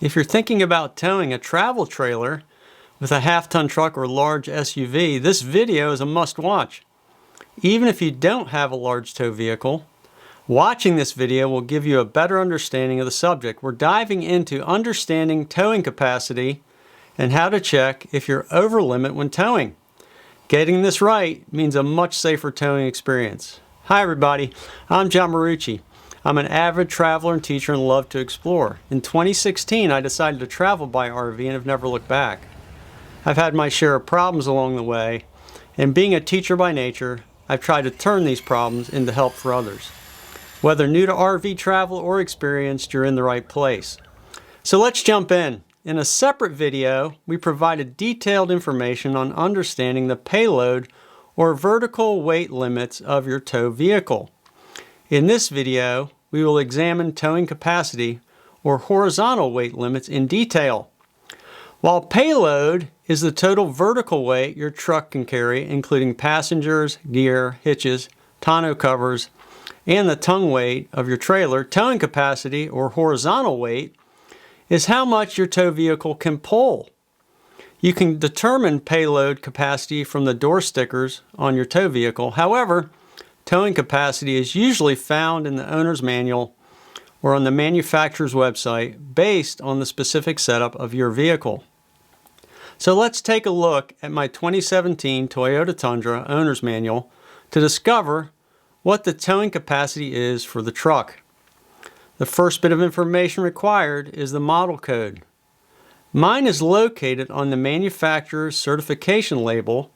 If you're thinking about towing a travel trailer with a half-ton truck or large SUV, this video is a must-watch. Even if you don't have a large tow vehicle, watching this video will give you a better understanding of the subject. We're diving into understanding towing capacity and how to check if you're over limit when towing. Getting this right means a much safer towing experience. Hi everybody, I'm John Marucci. I'm an avid traveler and teacher and love to explore. In 2016, I decided to travel by RV and have never looked back. I've had my share of problems along the way, and being a teacher by nature, I've tried to turn these problems into help for others. Whether new to RV travel or experienced, you're in the right place. So let's jump in. In a separate video, we provided detailed information on understanding the payload or vertical weight limits of your tow vehicle. In this video, we will examine towing capacity or horizontal weight limits in detail. While payload is the total vertical weight your truck can carry, including passengers, gear, hitches, tonneau covers, and the tongue weight of your trailer, towing capacity or horizontal weight is how much your tow vehicle can pull. You can determine payload capacity from the door stickers on your tow vehicle. However, towing capacity is usually found in the owner's manual or on the manufacturer's website based on the specific setup of your vehicle. So let's take a look at my 2017 Toyota Tundra owner's manual to discover what the towing capacity is for the truck. The first bit of information required is the model code. Mine is located on the manufacturer's certification label,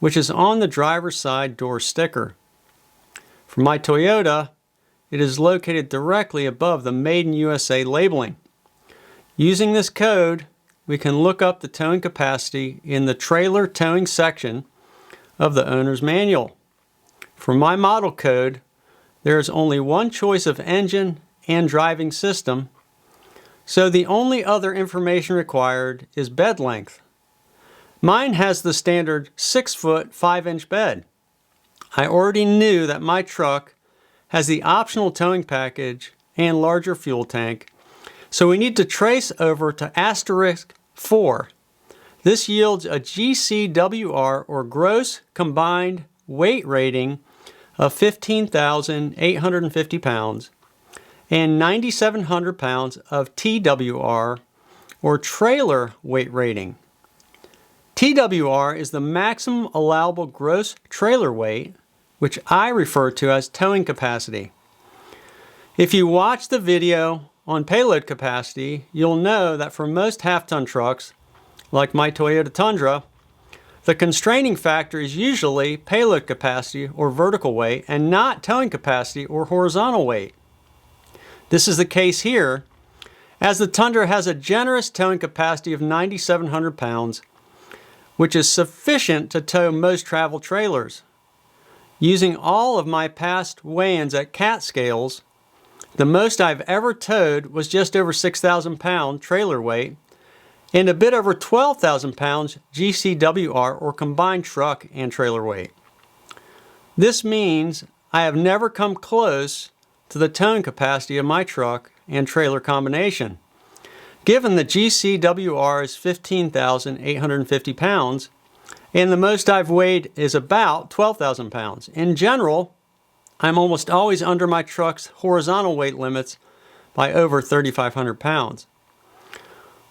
which is on the driver's side door sticker. For my Toyota, it is located directly above the Made in USA labeling. Using this code, we can look up the towing capacity in the trailer towing section of the owner's manual. For my model code, there is only one choice of engine and driving system, so the only other information required is bed length. Mine has the standard 6-foot 5-inch bed. I already knew that my truck has the optional towing package and larger fuel tank, so we need to trace over to asterisk 4. This yields a GCWR or gross combined weight rating of 15,850 pounds and 9,700 pounds of TWR or trailer weight rating. TWR is the maximum allowable gross trailer weight, which I refer to as towing capacity. If you watch the video on payload capacity, you'll know that for most half-ton trucks, like my Toyota Tundra, the constraining factor is usually payload capacity or vertical weight and not towing capacity or horizontal weight. This is the case here, as the Tundra has a generous towing capacity of 9,700 pounds, which is sufficient to tow most travel trailers. Using all of my past weigh-ins at CAT scales, the most I've ever towed was just over 6,000 pound trailer weight and a bit over 12,000 pounds GCWR or combined truck and trailer weight. This means I have never come close to the towing capacity of my truck and trailer combination. Given the GCWR is 15,850 pounds, and the most I've weighed is about 12,000 pounds. In general, I'm almost always under my truck's horizontal weight limits by over 3,500 pounds.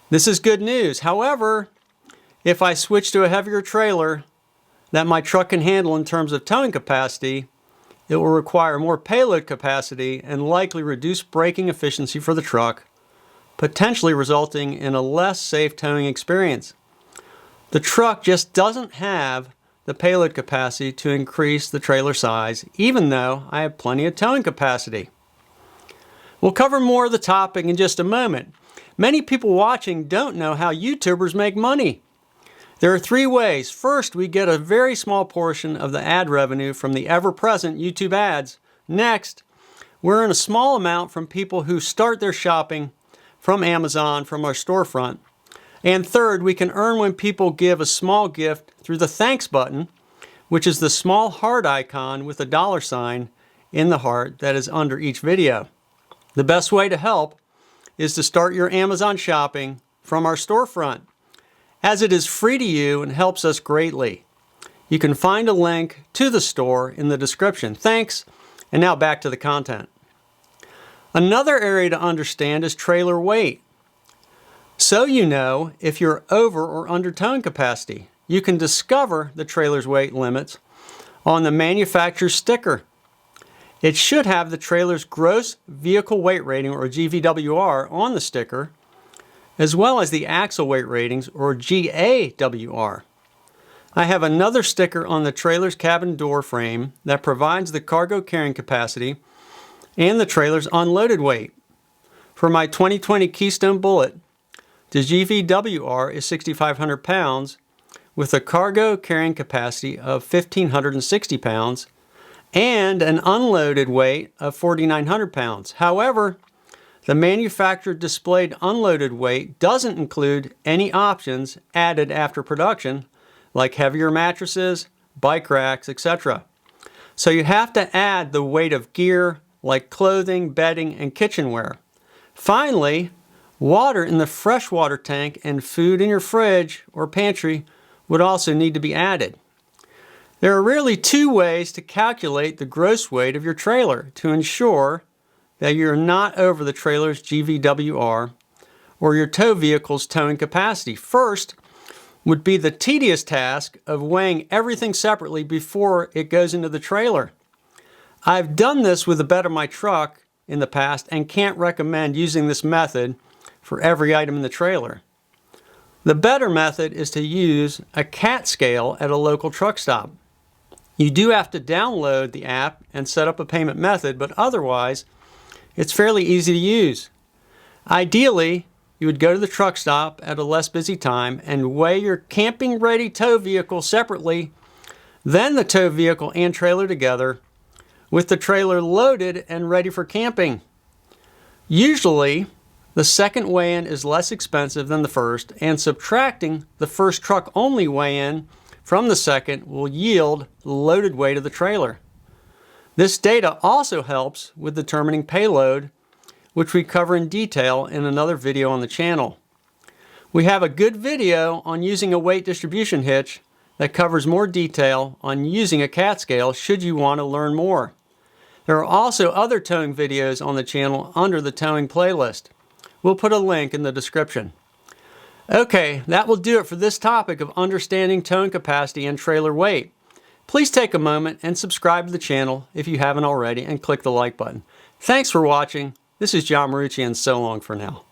This is good news. However, if I switch to a heavier trailer that my truck can handle in terms of towing capacity, it will require more payload capacity and likely reduce braking efficiency for the truck, potentially resulting in a less safe towing experience. The truck just doesn't have the payload capacity to increase the trailer size, even though I have plenty of towing capacity. We'll cover more of the topic in just a moment. Many people watching don't know how YouTubers make money. There are 3 ways. First, we get a very small portion of the ad revenue from the ever-present YouTube ads. Next, we earn a small amount from people who start their shopping from Amazon, from our storefront. And third, we can earn when people give a small gift through the thanks button, which is the small heart icon with a $sign in the heart that is under each video. The best way to help is to start your Amazon shopping from our storefront, as it is free to you and helps us greatly. You can find a link to the store in the description. Thanks, and now back to the content. Another area to understand is trailer weight. So you know if you're over or under towing capacity. You can discover the trailer's weight limits on the manufacturer's sticker. It should have the trailer's gross vehicle weight rating, or GVWR, on the sticker, as well as the axle weight ratings, or GAWR. I have another sticker on the trailer's cabin door frame that provides the cargo carrying capacity and the trailer's unloaded weight. For my 2020 Keystone Bullet, the GVWR is 6,500 pounds with a cargo carrying capacity of 1,560 pounds and an unloaded weight of 4,900 pounds. However, the manufacturer displayed unloaded weight doesn't include any options added after production, like heavier mattresses, bike racks, etc. So you have to add the weight of gear like clothing, bedding, and kitchenware. Finally, water in the freshwater tank and food in your fridge or pantry would also need to be added. There are really two ways to calculate the gross weight of your trailer to ensure that you're not over the trailer's GVWR or your tow vehicle's towing capacity. First would be the tedious task of weighing everything separately before it goes into the trailer. I've done this with the bed of my truck in the past and can't recommend using this method for every item in the trailer. The better method is to use a CAT scale at a local truck stop. You do have to download the app and set up a payment method, but otherwise, it's fairly easy to use. Ideally, you would go to the truck stop at a less busy time and weigh your camping-ready tow vehicle separately, then the tow vehicle and trailer together, with the trailer loaded and ready for camping. Usually, the second weigh-in is less expensive than the first, and subtracting the first truck-only weigh-in from the second will yield the loaded weight of the trailer. This data also helps with determining payload, which we cover in detail in another video on the channel. We have a good video on using a weight distribution hitch that covers more detail on using a CAT scale should you want to learn more. There are also other towing videos on the channel under the towing playlist. We'll put a link in the description. Okay, that will do it for this topic of understanding towing capacity and trailer weight. Please take a moment and subscribe to the channel if you haven't already and click the like button. Thanks for watching. This is John Marucci, and so long for now.